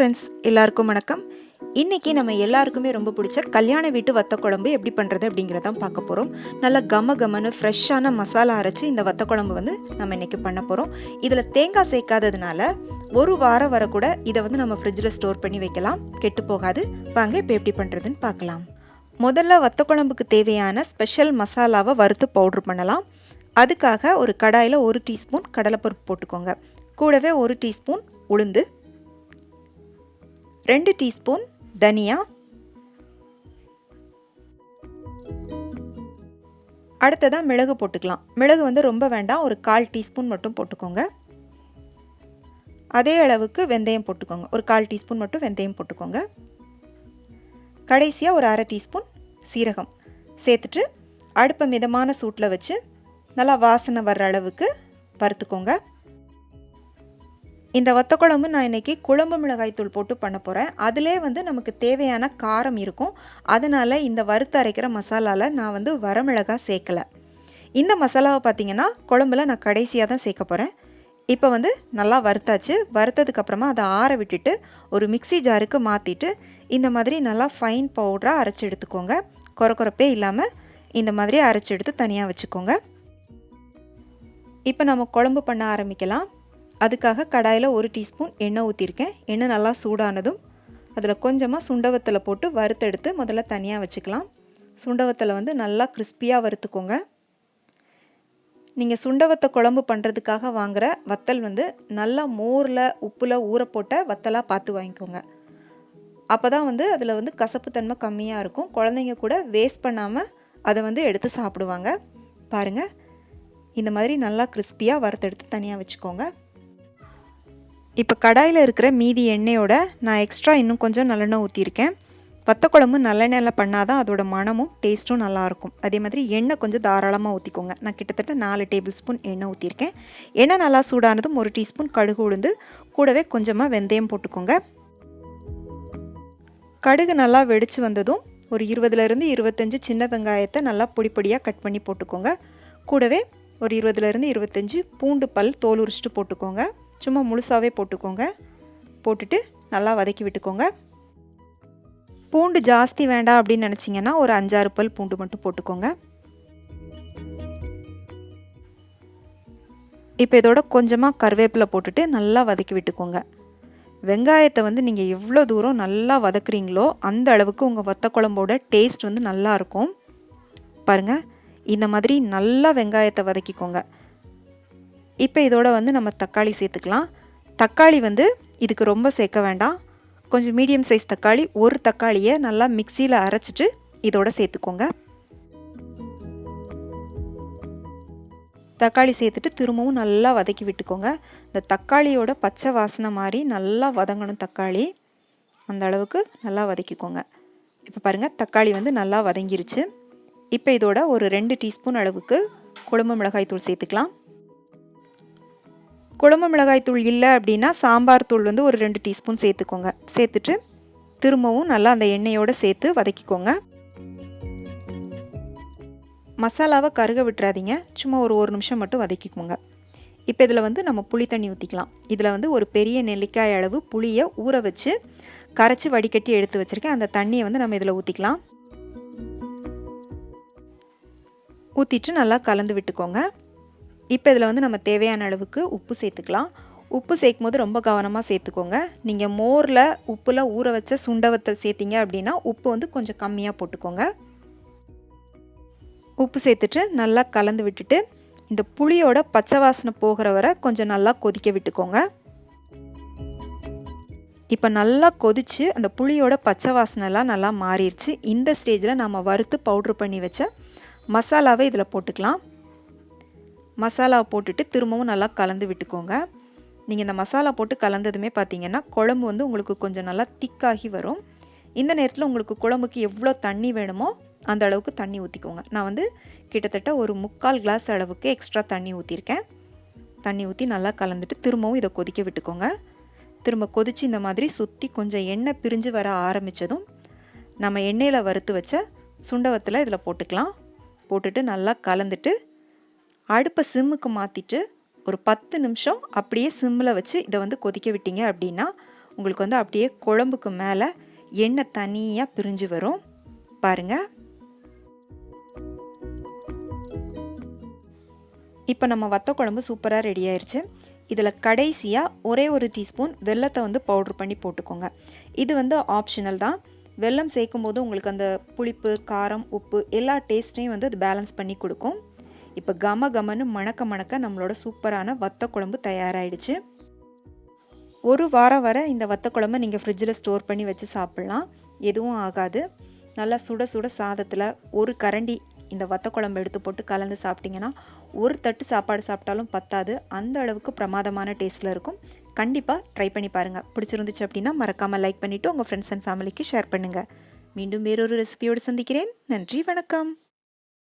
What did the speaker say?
Friends, எல்லாருக்கும் வணக்கம். இன்றைக்கி நம்ம எல்லாருக்குமே ரொம்ப பிடிச்ச கல்யாண வீட்டு வத்த குழம்பு எப்படி பண்ணுறது அப்படிங்கிறதான் பார்க்க போகிறோம். நல்லா கமன்னு ஃப்ரெஷ்ஷான மசாலா அரைச்சி இந்த வத்த குழம்பு நம்ம இன்றைக்கி பண்ண போகிறோம். இதில் தேங்காய் சேர்க்காததுனால ஒரு வாரம் வர கூட இதை நம்ம ஃப்ரிட்ஜில் ஸ்டோர் பண்ணி வைக்கலாம், கெட்டு போகாது. வாங்க இப்போ எப்படி பண்ணுறதுன்னு பார்க்கலாம். முதல்ல வத்த குழம்புக்கு தேவையான ஸ்பெஷல் மசாலாவை வறுத்து பவுட்ரு பண்ணலாம். அதுக்காக ஒரு கடாயில் 1 டீஸ்பூன் கடலைப்பருப்பு போட்டுக்கோங்க. கூடவே 1 டீஸ்பூன் உளுந்து, 2 டீஸ்பூன் தனியா, அடுத்ததாக மிளகு போட்டுக்கலாம். மிளகு ரொம்ப வேண்டாம், ஒரு 1/4 டீஸ்பூன் மட்டும் போட்டுக்கோங்க. அதே அளவுக்கு வெந்தயம் போட்டுக்கோங்க, ஒரு 1/4 டீஸ்பூன் மட்டும் வெந்தயம் போட்டுக்கோங்க. கடைசியாக ஒரு 1/2 டீஸ்பூன் சீரகம் சேர்த்துட்டு அடுப்பை மிதமான சூட்டில் வச்சு நல்லா வாசனை வர்ற அளவுக்கு வறுத்துக்கோங்க. இந்த வத்த குழம்பு நான் இன்றைக்கி குழம்பு மிளகாய் தூள் போட்டு பண்ண போகிறேன். அதிலே நமக்கு தேவையான காரம் இருக்கும். அதனால் இந்த வறுத்து அரைக்கிற மசாலாவில் நான் வரமிளகாய் சேர்க்கலை. இந்த மசாலாவை பார்த்திங்கன்னா குழம்புல நான் கடைசியாக தான் சேர்க்க போகிறேன். இப்போ நல்லா வறுத்தாச்சு. வறுத்ததுக்கப்புறமா அதை ஆற விட்டுட்டு ஒரு மிக்சி ஜாருக்கு மாற்றிட்டு இந்த மாதிரி நல்லா ஃபைன் பவுடராக அரைச்சி எடுத்துக்கோங்க. கொரப்பே இல்லாமல் இந்த மாதிரி அரைச்சி எடுத்து தனியாக வச்சுக்கோங்க. இப்போ நம்ம குழம்பு பண்ண ஆரம்பிக்கலாம். அதுக்காக கடாயில் 1 டீஸ்பூன் எண்ணெய் ஊற்றிருக்கேன். எண்ணெய் நல்லா சூடானதும் அதில் கொஞ்சமாக சுண்டவத்தலை போட்டு வறுத்தெடுத்து முதல்ல தனியாக வச்சுக்கலாம். சுண்டவத்தலை நல்லா கிறிஸ்பியாக வறுத்துக்கோங்க. நீங்கள் சுண்டவத்தை குழம்பு பண்ணுறதுக்காக வாங்குகிற வத்தல் நல்லா மோரில் உப்பில் ஊற போட்ட வத்தலாக பார்த்து வாங்கிக்கோங்க. அப்போ தான் அதில் கசப்புத்தன்மை கம்மியாக இருக்கும். குழந்தைங்க கூட வேஸ்ட் பண்ணாமல் அதை எடுத்து சாப்பிடுவாங்க. பாருங்கள், இந்த மாதிரி நல்லா கிறிஸ்பியாக வறுத்தெடுத்து தனியாக வச்சுக்கோங்க. இப்போ கடாயில் இருக்கிற மீதி எண்ணெயோட நான் எக்ஸ்ட்ரா இன்னும் கொஞ்சம் நல்லெண்ணெய் ஊற்றிருக்கேன். வத்த குழம்பு நல்லெண்ணெயில் பண்ணால் தான் அதோட மணமும் டேஸ்ட்டும் நல்லாயிருக்கும். அதே மாதிரி எண்ணெய் கொஞ்சம் தாராளமாக ஊற்றிக்கோங்க. நான் கிட்டத்தட்ட 4 டேபிள் ஸ்பூன் எண்ணெய் ஊற்றிருக்கேன். எண்ணெய் நல்லா சூடானதும் 1 டீஸ்பூன் கடுகு உளுந்து, கூடவே கொஞ்சமாக வெந்தயம் போட்டுக்கோங்க. கடுகு நல்லா வெடித்து வந்ததும் ஒரு 20லேருந்து 25 சின்ன வெங்காயத்தை நல்லா பொடியாக கட் பண்ணி போட்டுக்கோங்க. கூடவே ஒரு 20லேருந்து 25 பூண்டு பல் தோல் உரிச்சிட்டு போட்டுக்கோங்க. சும்மா முழுசாகவே போட்டுக்கோங்க. போட்டுட்டு நல்லா வதக்கி விட்டுக்கோங்க. பூண்டு ஜாஸ்தி வேண்டாம் அப்படின்னு நினச்சிங்கன்னா ஒரு 5-6 பல் பூண்டு மட்டும் போட்டுக்கோங்க. இப்போ இதோட கொஞ்சமாக கருவேப்பிலை போட்டுட்டு நல்லா வதக்கி விட்டுக்கோங்க. வெங்காயத்தை நீங்கள் எவ்வளோ தூரம் நல்லா வதக்குறீங்களோ அந்த அளவுக்கு உங்கள் வத்த குழம்போட டேஸ்ட் நல்லாயிருக்கும். பாருங்கள், இந்த மாதிரி நல்லா வெங்காயத்தை வதக்கிக்கோங்க. இப்போ இதோட நம்ம தக்காளி சேர்த்துக்கலாம். தக்காளி இதுக்கு ரொம்ப சேர்க்க வேண்டாம். கொஞ்சம் மீடியம் சைஸ் தக்காளி, ஒரு தக்காளியை நல்லா மிக்சியில் அரைச்சிட்டு இதோட சேர்த்துக்கோங்க. தக்காளி சேர்த்துட்டு திரும்பவும் நல்லா வதக்கி விட்டுக்கோங்க. இந்த தக்காளியோட பச்சை வாசனை மாதிரி நல்லா வதங்கணும். தக்காளி அந்த அளவுக்கு நல்லா வதக்கிக்கோங்க. இப்போ பாருங்கள், தக்காளி நல்லா வதங்கிருச்சு. இப்போ இதோட ஒரு 2 டீஸ்பூன் அளவுக்கு குழம்பு மிளகாய் தூள் சேர்த்துக்கலாம். குழம்பு மிளகாய் தூள் இல்லை அப்படின்னா சாம்பார் தூள் ஒரு 2 டீஸ்பூன் சேர்த்துக்கோங்க. சேர்த்துட்டு திரும்பவும் நல்லா அந்த எண்ணெயோடு சேர்த்து வதக்கிக்கோங்க. மசாலாவை கருக விட்டுறாதீங்க, சும்மா ஒரு 1 நிமிஷம் மட்டும் வதக்கிக்கோங்க. இப்போ இதில் நம்ம புளி தண்ணி ஊற்றிக்கலாம். இதில் ஒரு பெரிய நெல்லிக்காய் அளவு புளியை ஊற வச்சு கரைச்சி வடிகட்டி எடுத்து வச்சுருக்கேன். அந்த தண்ணியை நம்ம இதில் ஊற்றிக்கலாம். ஊற்றிட்டு நல்லா கலந்து விட்டுக்கோங்க. இப்போ இதில் நம்ம தேவையான அளவுக்கு உப்பு சேர்த்துக்கலாம். உப்பு சேர்க்கும் போது ரொம்ப கவனமாக சேர்த்துக்கோங்க. நீங்கள் மோரில் உப்பில் ஊற வச்ச சுண்டவத்தல் சேர்த்திங்க அப்படின்னா உப்பு கொஞ்சம் கம்மியாக போட்டுக்கோங்க. உப்பு சேர்த்துட்டு நல்லா கலந்து விட்டுட்டு இந்த புளியோட பச்சை வாசனை போகிற வரை கொஞ்சம் நல்லா கொதிக்க விட்டுக்கோங்க. இப்போ நல்லா கொதித்து அந்த புளியோட பச்சை வாசனைலாம் நல்லா மாறிடுச்சு. இந்த ஸ்டேஜில் நம்ம வறுத்து பவுட்ரு பண்ணி வச்ச மசாலாவை இதில் போட்டுக்கலாம். மசாலாவை போட்டுட்டு திரும்பவும் நல்லா கலந்து விட்டுக்கோங்க. நீங்கள் இந்த மசாலா போட்டு கலந்ததுமே பார்த்தீங்கன்னா குழம்பு உங்களுக்கு கொஞ்சம் நல்லா திக்காகி வரும். இந்த நேரத்தில் உங்களுக்கு குழம்புக்கு எவ்வளோ தண்ணி வேணுமோ அந்த அளவுக்கு தண்ணி ஊற்றிக்கோங்க. நான் கிட்டத்தட்ட ஒரு 3/4 கிளாஸ் அளவுக்கு எக்ஸ்ட்ரா தண்ணி ஊற்றிருக்கேன். தண்ணி ஊற்றி நல்லா கலந்துட்டு திரும்பவும் இதை கொதிக்க விட்டுக்கோங்க. திரும்ப கொதித்து இந்த மாதிரி சுற்றி கொஞ்சம் எண்ணெய் பிரிஞ்சு வர ஆரம்பித்ததும் நம்ம எண்ணெயில் வறுத்து வச்ச சுண்டவத்தில் இதில் போட்டுக்கலாம். போட்டுட்டு நல்லா கலந்துட்டு அடுப்பை சிம்முக்கு மாற்றிட்டு ஒரு 10 நிமிஷம் அப்படியே சிம்மில் வச்சு இதை கொதிக்க விட்டீங்க அப்படின்னா உங்களுக்கு வந்து அப்படியே குழம்புக்கு மேலே எண்ணெய் தனியாக பிரிஞ்சு வரும் பாருங்கள். இப்போ நம்ம வத்த குழம்பு சூப்பராக ரெடி ஆயிடுச்சு. இதில் கடைசியாக ஒரே ஒரு டீஸ்பூன் வெல்லத்தை வந்து பவுட்ரு பண்ணி போட்டுக்கோங்க. இது வந்து ஆப்ஷனல் தான். வெல்லம் சேர்க்கும்போது உங்களுக்கு அந்த புளிப்பு, காரம், உப்பு எல்லா டேஸ்ட்டையும் வந்து அது பேலன்ஸ் பண்ணி கொடுக்கும். இப்போ கம கமன்னு மணக்க மணக்க நம்மளோட சூப்பரான வத்த குழம்பு தயாராகிடுச்சு. ஒரு வாரம் வரை இந்த வத்த குழம்பை நீங்கள் ஃப்ரிட்ஜில் ஸ்டோர் பண்ணி வச்சு சாப்பிட்லாம், எதுவும் ஆகாது. நல்லா சுட சுட சாதத்தில் ஒரு கரண்டி இந்த வத்த குழம்பு எடுத்து போட்டு கலந்து சாப்பிட்டிங்கன்னா ஒரு தட்டு சாப்பாடு சாப்பிட்டாலும் பத்தாது, அந்த அளவுக்கு பிரமாதமான டேஸ்ட்டில் இருக்கும். கண்டிப்பாக ட்ரை பண்ணி பாருங்கள். பிடிச்சிருந்துச்சு அப்படின்னா மறக்காமல் லைக் பண்ணிவிட்டு உங்கள் ஃப்ரெண்ட்ஸ் அண்ட் ஃபேமிலிக்கு ஷேர் பண்ணுங்கள். மீண்டும் வேறொரு ரெசிபியோடு சந்திக்கிறேன். நன்றி, வணக்கம்.